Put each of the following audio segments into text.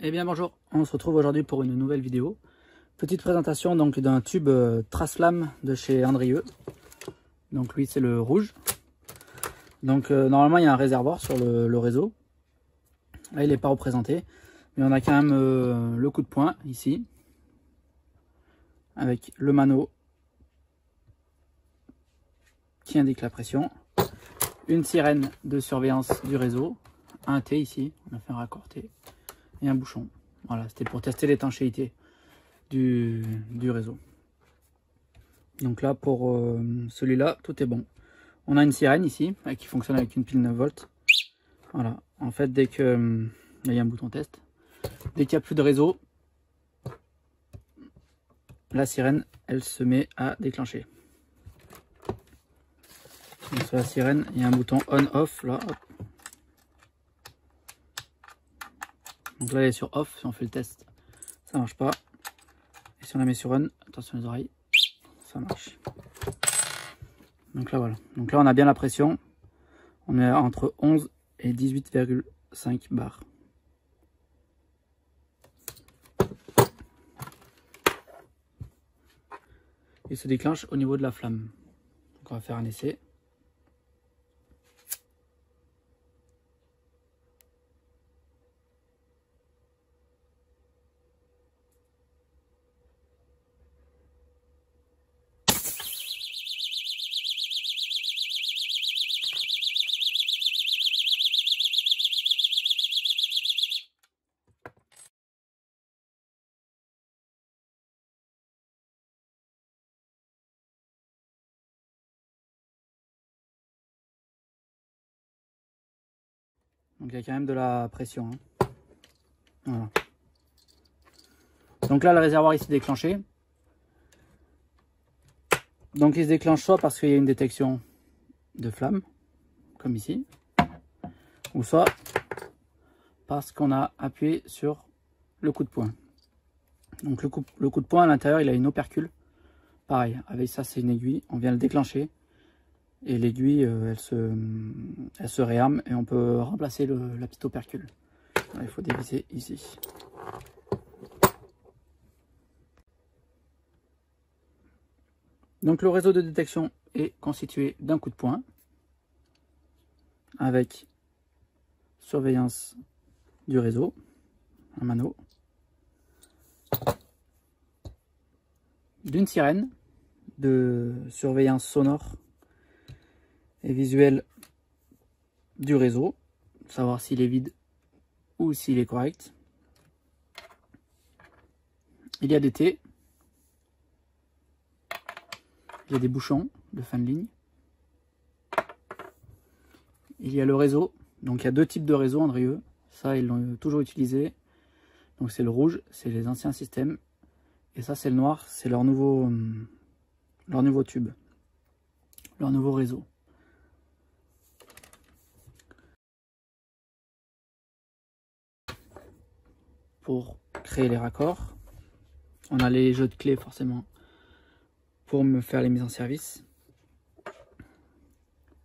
Eh bien bonjour, on se retrouve aujourd'hui pour une nouvelle vidéo. Petite présentation donc d'un tube trace-flamme de chez Andrieux. Donc lui c'est le rouge. Donc normalement il y a un réservoir sur le réseau. Là il n'est pas représenté, mais on a quand même le coup de poing ici. Avec le mano qui indique la pression. Une sirène de surveillance du réseau. Un T ici, on a fait un raccord T. Et un bouchon. Voilà, c'était pour tester l'étanchéité du réseau. Donc là, pour celui-là, tout est bon. On a une sirène ici, qui fonctionne avec une pile 9 volts. Voilà, en fait, dès que... là, il y a un bouton test. Dès qu'il n'y a plus de réseau, la sirène, elle se met à déclencher. Donc sur la sirène, il y a un bouton on-off, là, hop. Donc là, elle est sur off, si on fait le test, ça marche pas. Et si on la met sur on, attention les oreilles, ça marche. Donc là, voilà. Donc là, on a bien la pression. On est entre 11 et 18,5 bars. Il se déclenche au niveau de la flamme. Donc on va faire un essai. Donc il y a quand même de la pression. Hein. Voilà. Donc là, le réservoir il s'est déclenché. Donc il se déclenche soit parce qu'il y a une détection de flamme, comme ici, ou soit parce qu'on a appuyé sur le coup de poing. Donc le coup de poing à l'intérieur, il a une opercule. Pareil, avec ça c'est une aiguille, on vient le déclencher. Et l'aiguille, elle se réarme et on peut remplacer la petite opercule. Alors, il faut dévisser ici. Donc le réseau de détection est constitué d'un coup de poing avec surveillance du réseau, un mano, d'une sirène de surveillance sonore et visuelle du réseau, savoir s'il est vide ou s'il est correct. Il y a des T, il y a des bouchons de fin de ligne, il y a le réseau, donc il y a deux types de réseaux Andrieux, ça ils l'ont toujours utilisé, donc c'est le rouge, c'est les anciens systèmes, et ça c'est le noir, c'est leur nouveau tube, leur nouveau réseau. Pour créer les raccords, on a les jeux de clés forcément pour me faire les mises en service,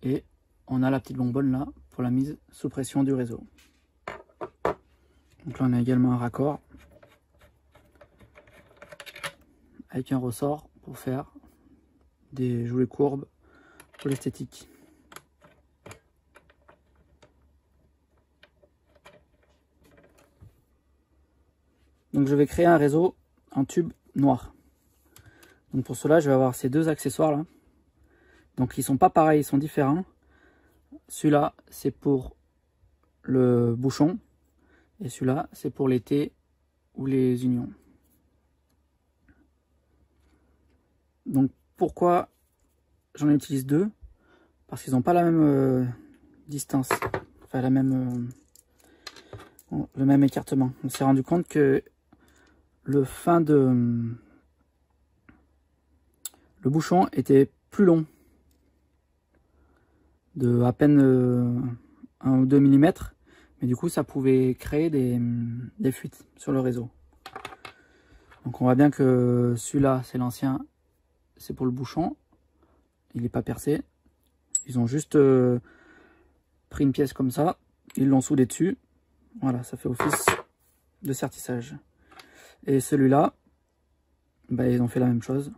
et on a la petite bonbonne là pour la mise sous pression du réseau. Donc là on a également un raccord avec un ressort pour faire des jouets courbes pour l'esthétique. Donc je vais créer un réseau en tube noir. Donc pour cela je vais avoir ces deux accessoires là. Donc ils sont pas pareils, ils sont différents. Celui-là c'est pour le bouchon et celui-là c'est pour les T ou les unions. Donc pourquoi j'en utilise deux? Parce qu'ils n'ont pas la même distance, enfin le même écartement. On s'est rendu compte que le bouchon était plus long, de à peine 1 ou 2 mm, mais du coup ça pouvait créer des fuites sur le réseau. Donc on voit bien que celui-là c'est l'ancien, c'est pour le bouchon, il n'est pas percé. Ils ont juste pris une pièce comme ça, ils l'ont soudé dessus, voilà, ça fait office de sertissage. Et celui-là, bah, ils ont fait la même chose.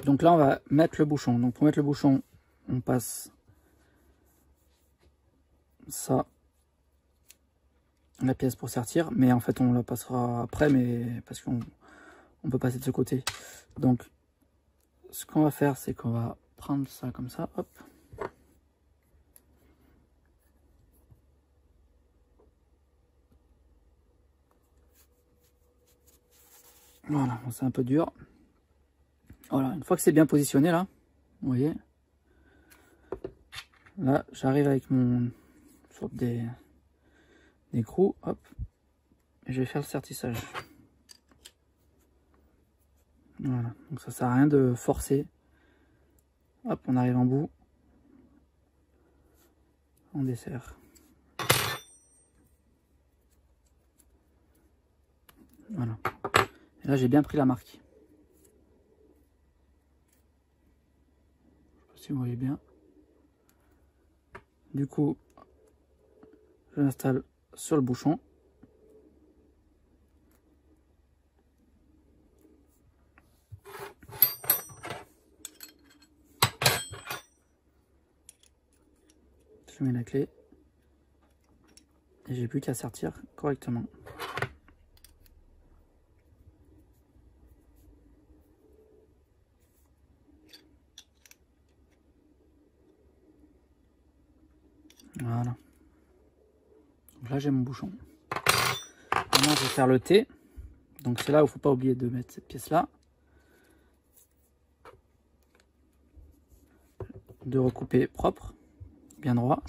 Donc là, on va mettre le bouchon. Donc pour mettre le bouchon, on passe ça, la pièce pour sertir. Mais en fait, on la passera après, mais parce qu'on peut passer de ce côté. Donc, ce qu'on va faire, c'est qu'on va prendre ça comme ça, hop. Voilà, c'est un peu dur. Voilà, une fois que c'est bien positionné là, vous voyez, là j'arrive avec mon sorte des écrous, hop, et je vais faire le sertissage. Voilà, donc ça sert à rien de forcer. Hop, on arrive en bout, on dessert. Voilà, et là j'ai bien pris la marque. Je sais pas si vous voyez bien. Du coup, je l'installe sur le bouchon. Je mets la clé et j'ai plus qu'à sertir correctement. Voilà. Donc là j'ai mon bouchon. Maintenant je vais faire le T. Donc c'est là où il ne faut pas oublier de mettre cette pièce là. De recouper propre, bien droit.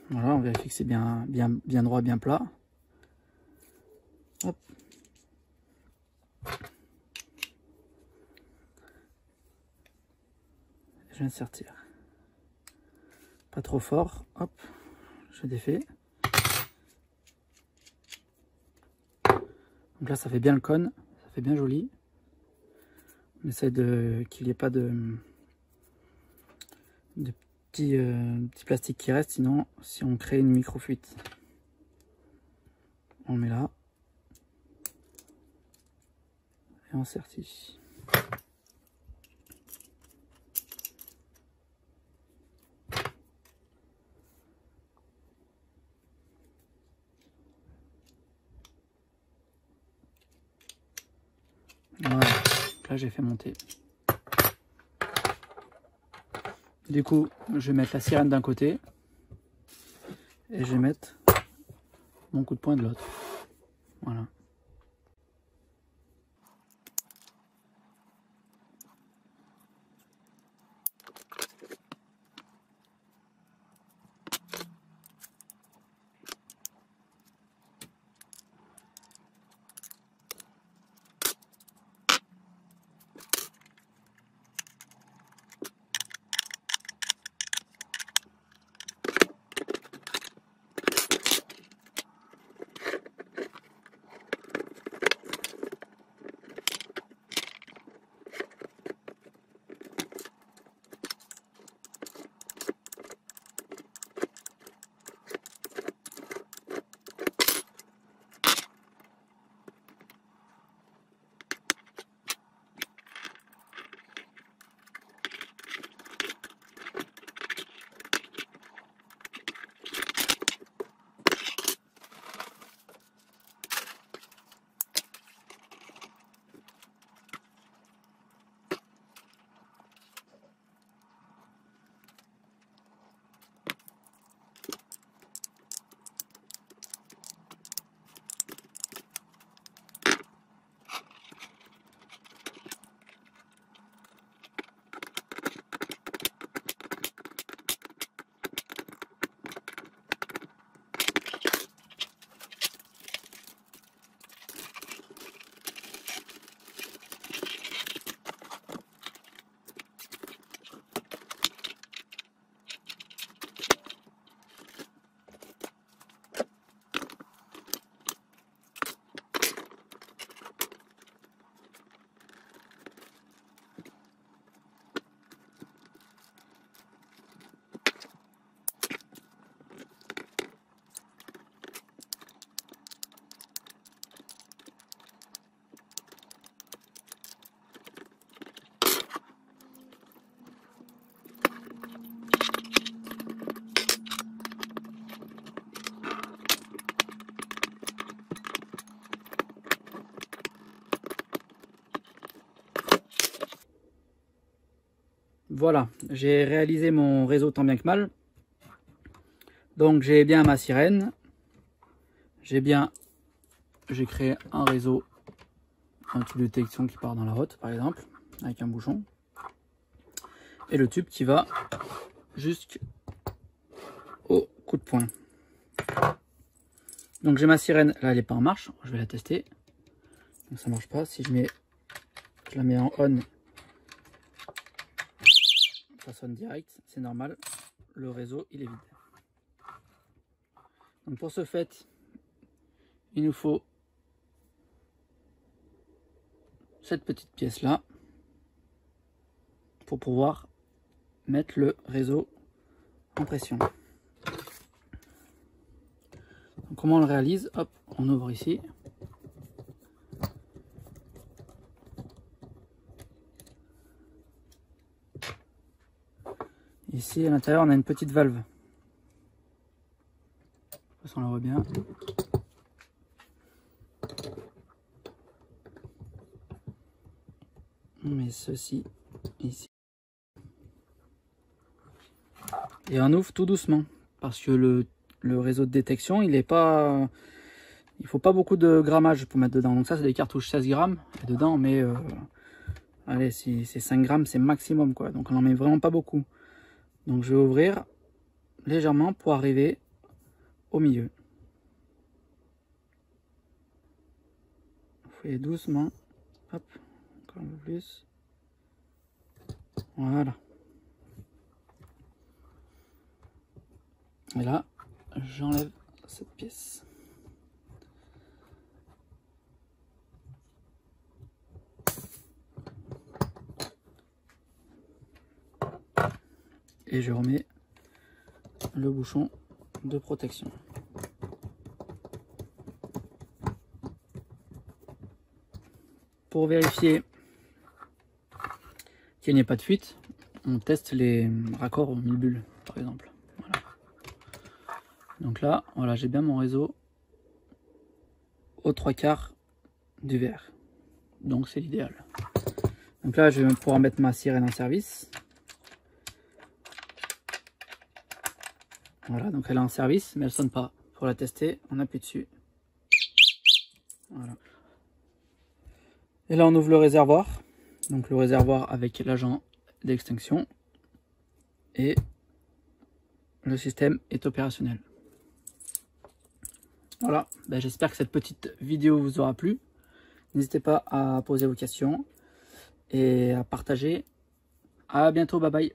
Voilà, on vérifie que c'est bien droit, bien plat. Hop. Je viens de sertir. Pas trop fort. Hop, je défais. Donc là, ça fait bien le cône, ça fait bien joli. On essaie qu'il n'y ait pas de petits plastiques qui restent, sinon si on crée une micro-fuite. On le met là. Et on sertit. Voilà, là j'ai fait monter. Du coup, je vais mettre la sirène d'un côté et je vais mettre mon coup de poing de l'autre. Voilà. Voilà, j'ai réalisé mon réseau tant bien que mal. Donc j'ai bien ma sirène. J'ai créé un réseau, un tube de détection qui part dans la route par exemple, avec un bouchon. Et le tube qui va jusqu'au coup de poing. Donc j'ai ma sirène, là elle n'est pas en marche, je vais la tester. Donc ça marche pas, si je la mets en on, ça sonne direct, c'est normal, le réseau il est vide. Donc pour ce fait, il nous faut cette petite pièce là pour pouvoir mettre le réseau en pression. Donc comment on le réalise? Hop, on ouvre ici. Ici à l'intérieur on a une petite valve. On la voit bien. On met ceci ici. Et on ouvre tout doucement. Parce que le réseau de détection, il faut pas beaucoup de grammage pour mettre dedans. Donc ça c'est des cartouches 16 grammes. Et dedans on met allez, si c'est 5 grammes c'est maximum quoi. Donc on en met vraiment pas beaucoup. Donc je vais ouvrir légèrement pour arriver au milieu. Vous faites doucement. Hop, encore un peu plus. Voilà. Et là, j'enlève cette pièce. Et je remets le bouchon de protection. Pour vérifier qu'il n'y ait pas de fuite, on teste les raccords aux 1000 bulles, par exemple. Voilà. Donc là, voilà, j'ai bien mon réseau aux 3/4 du verre. Donc c'est l'idéal. Donc là, je vais pouvoir mettre ma sirène en service. Voilà, donc elle est en service, mais elle sonne pas. Pour la tester, on appuie dessus. Voilà. Et là, on ouvre le réservoir. Donc le réservoir avec l'agent d'extinction. Et le système est opérationnel. Voilà, ben, j'espère que cette petite vidéo vous aura plu. N'hésitez pas à poser vos questions et à partager. À bientôt, bye bye.